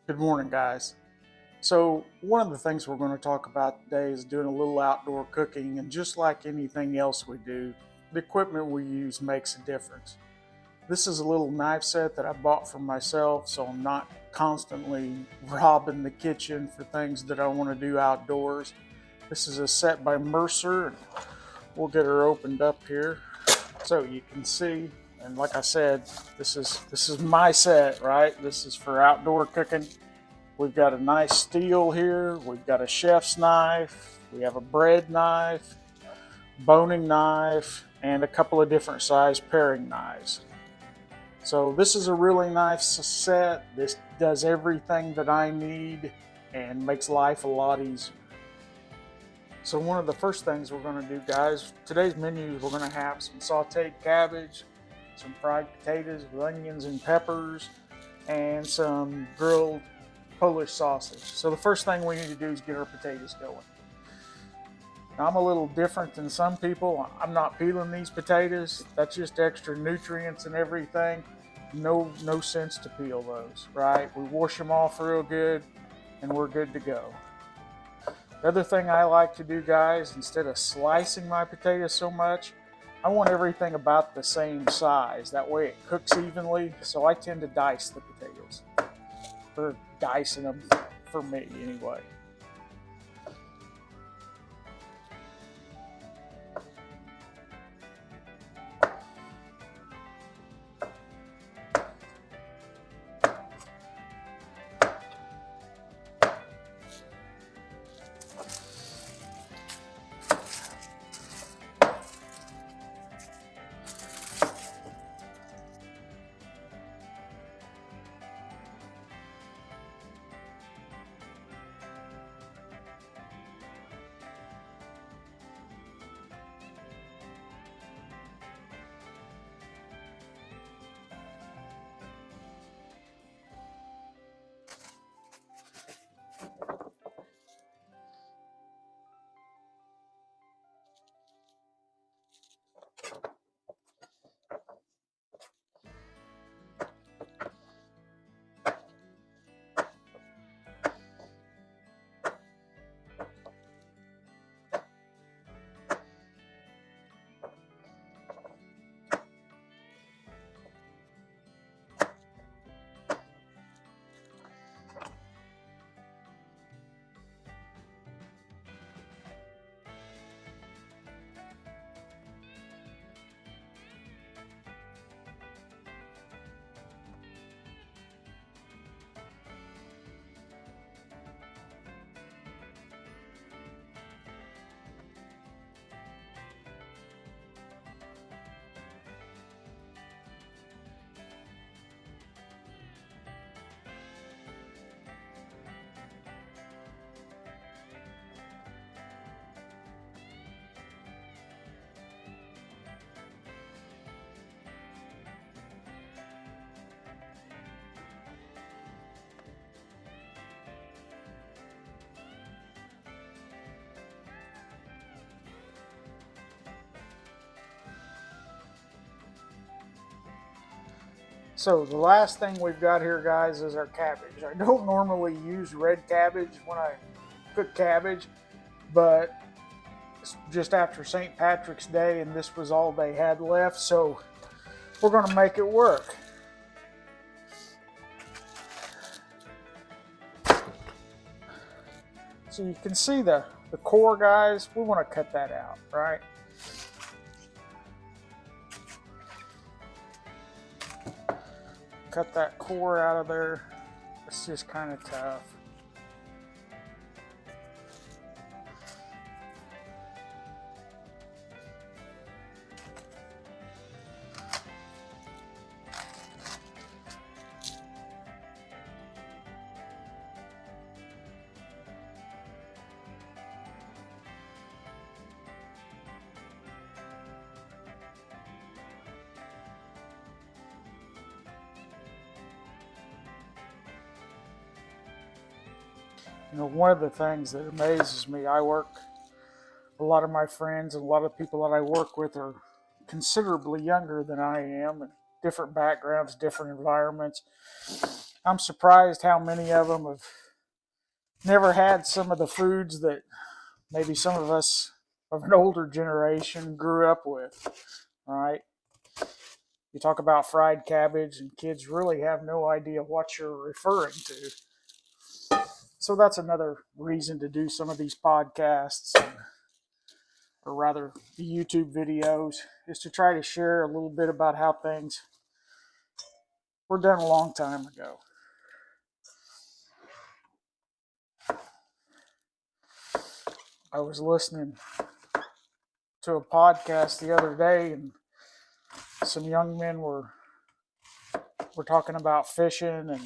Good morning, guys. So, one of the things we're going to talk about today is doing a little outdoor cooking, and just like anything else we do, the equipment we use makes a difference. This is a little knife set that I bought for myself, so I'm not constantly robbing the kitchen for things that I want to do outdoors. This is a set by Mercer, and we'll get her opened up here so you can see. And like I said, this is my set, right? This is for outdoor cooking. We've got a nice steel here. We've got a chef's knife. We have a bread knife, boning knife, and a couple of different size paring knives. So this is a really nice set. This does everything that I need and makes life a lot easier. So one of the first things we're going to do, guys, today's menu, we're going to have some sauteed cabbage, some fried potatoes with onions and peppers, and some grilled Polish sausage. So the first thing we need to do is get our potatoes going. Now, I'm a little different than some people. I'm not peeling these potatoes. That's just extra nutrients and everything. No sense to peel those, right? We wash them off real good and we're good to go. The other thing I like to do, guys, instead of slicing my potatoes so much, I want everything about the same size. That way it cooks evenly, so I tend to dice the potatoes. Or dicing them for me anyway. So the last thing we've got here, guys, is our cabbage. I don't normally use red cabbage when I cook cabbage, but it's just after St. Patrick's Day and this was all they had left, so we're going to make it work. So you can see the core, guys. We want to cut that out, right? Cut that core out of there. It's just kind of tough. You know, one of the things that amazes me, a lot of my friends and a lot of people that I work with are considerably younger than I am, and different backgrounds, different environments. I'm surprised how many of them have never had some of the foods that maybe some of us of an older generation grew up with, right? You talk about fried cabbage, and kids really have no idea what you're referring to. So that's another reason to do some of these podcasts, or rather the YouTube videos, is to try to share a little bit about how things were done a long time ago. I was listening to a podcast the other day, and some young men were talking about fishing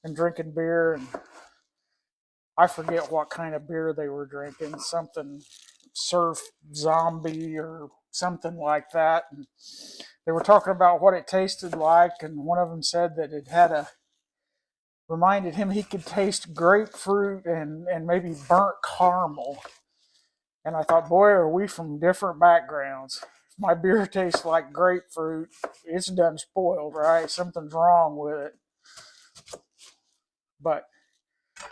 and drinking beer, and I forget what kind of beer they were drinking, something surf zombie or something like that. And they were talking about what it tasted like, and one of them said that it had reminded him he could taste grapefruit and maybe burnt caramel. And I thought, boy, are we from different backgrounds. If my beer tastes like grapefruit, it's done spoiled, right? Something's wrong with it. But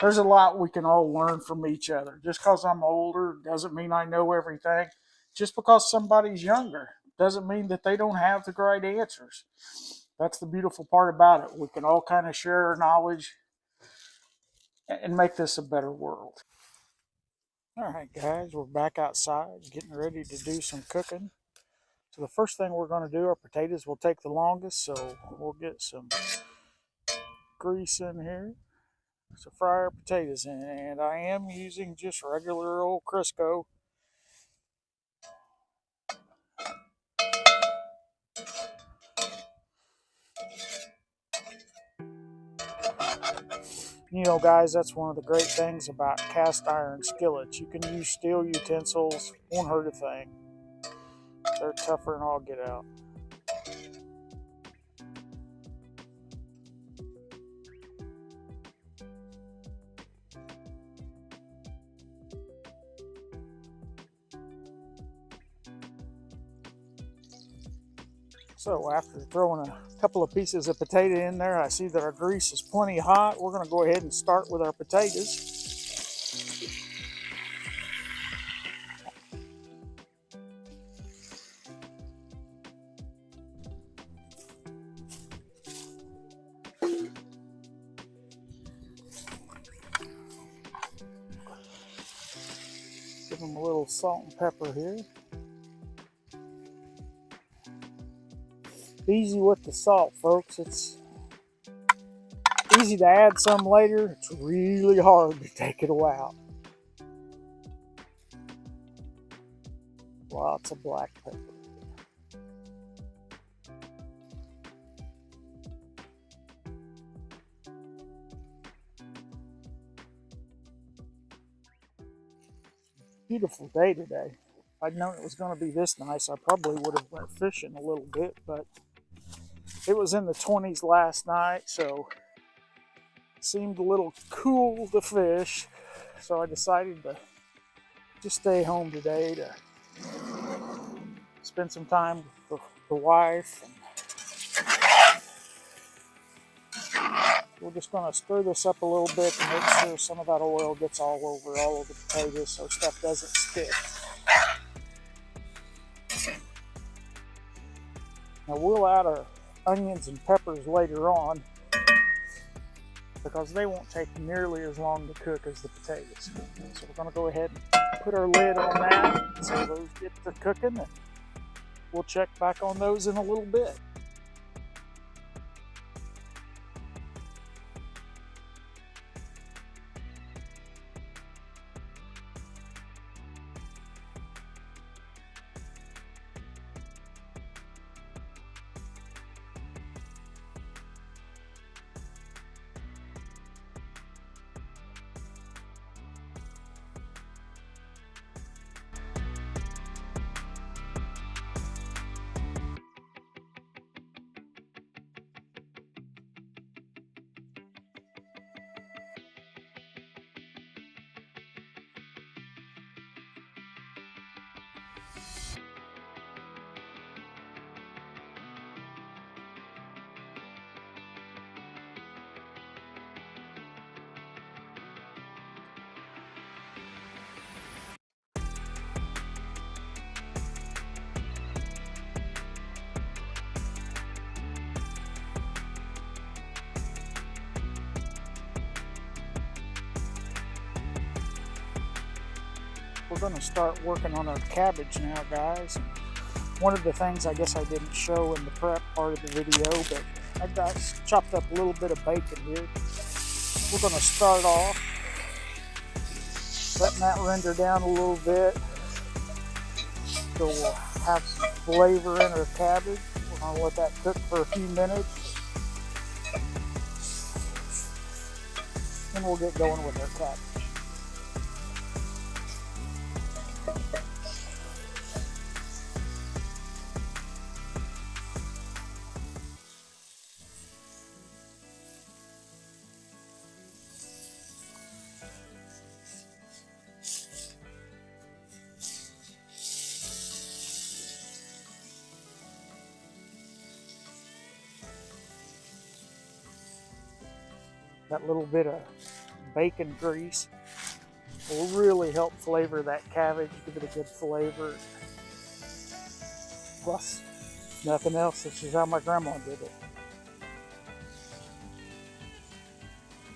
there's a lot we can all learn from each other. Just because I'm older doesn't mean I know everything. Just because somebody's younger doesn't mean that they don't have the right answers. That's the beautiful part about it. We can all kind of share our knowledge and make this a better world. All right, guys, we're back outside getting ready to do some cooking. So the first thing we're going to do, our potatoes will take the longest, so we'll get some grease in here. So fry our potatoes in, and I am using just regular old Crisco. You know, guys, that's one of the great things about cast iron skillets. You can use steel utensils, won't hurt a thing. They're tougher than all get out. So after throwing a couple of pieces of potato in there, I see that our grease is plenty hot. We're going to go ahead and start with our potatoes. Give them a little salt and pepper here. Easy with the salt, folks. It's easy to add some later. It's really hard to take it out. Lots of black pepper. Beautiful day today. If I'd known it was going to be this nice, I probably would have went fishing a little bit, but it was in the 20s last night, so it seemed a little cool to fish. So I decided to just stay home today to spend some time with the wife. We're just going to stir this up a little bit to make sure some of that oil gets all over the potatoes so stuff doesn't stick. Now we'll add our onions and peppers later on because they won't take nearly as long to cook as the potatoes. So we're going to go ahead and put our lid on that so those get to cooking, and we'll check back on those in a little bit. going to start working on our cabbage now, guys. One of the things I guess I didn't show in the prep part of the video, but I got chopped up a little bit of bacon here. We're going to start off letting that render down a little bit so we'll have some flavor in our cabbage. We're going to let that cook for a few minutes, and we'll get going with our cabbage. That little bit of bacon grease will really help flavor that cabbage, give it a good flavor. Plus, nothing else, this is how my grandma did it.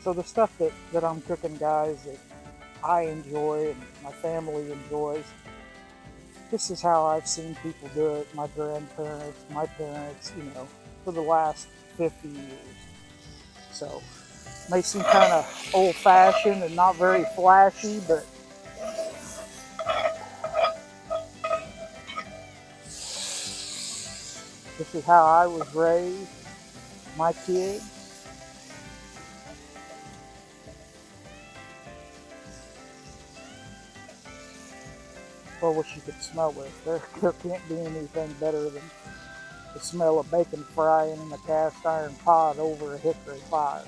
So the stuff that I'm cooking, guys, that I enjoy and my family enjoys, this is how I've seen people do it, my grandparents, my parents, you know, for the last 50 years. So, may seem kind of old-fashioned and not very flashy, but this is how I was raised, my kids. I wish you could smell it. There can't be anything better than the smell of bacon frying in a cast iron pot over a hickory fire.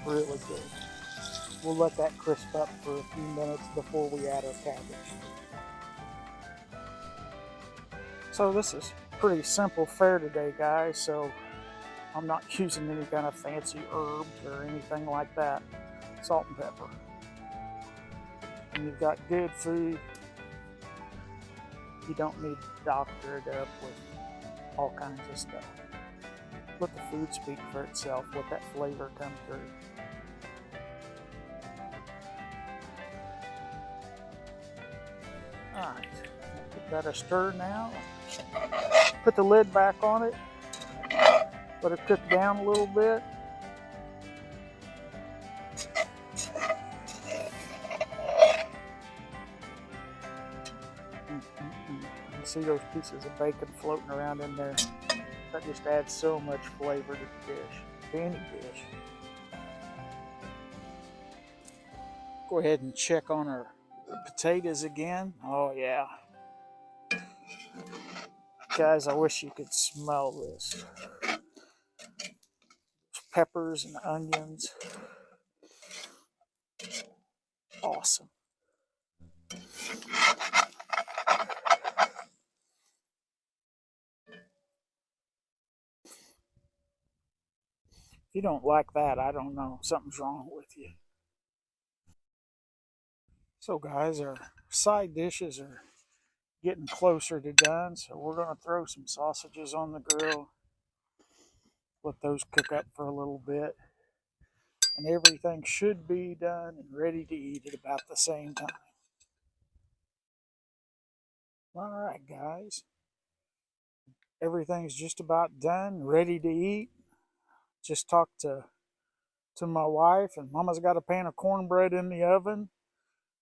Really good. We'll let that crisp up for a few minutes before we add our cabbage. So this is pretty simple fare today, guys, so I'm not using any kind of fancy herbs or anything like that. Salt and pepper. And you've got good food. You don't need to doctor it up with all kinds of stuff. Let the food speak for itself, let that flavor come through. Alright, give that a stir now. Put the lid back on it. Let it cook down a little bit. You see those pieces of bacon floating around in there. That just adds so much flavor to the dish, to any dish. Go ahead and check on our potatoes again. Oh yeah. Guys, I wish you could smell this. Peppers and onions. Awesome. If you don't like that, I don't know. Something's wrong with you. So guys, our side dishes are getting closer to done, so we're going to throw some sausages on the grill. Let those cook up for a little bit. And everything should be done and ready to eat at about the same time. Alright guys, everything's just about done, ready to eat. Just talked to my wife, and Mama's got a pan of cornbread in the oven.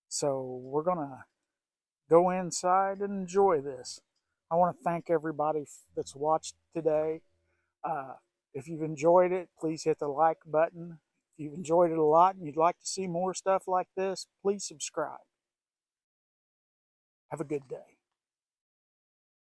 So we're gonna go inside and enjoy this. I want to thank everybody that's watched today. If you've enjoyed it, please hit the like button. If you've enjoyed it a lot and you'd like to see more stuff like this, please subscribe. Have a good day.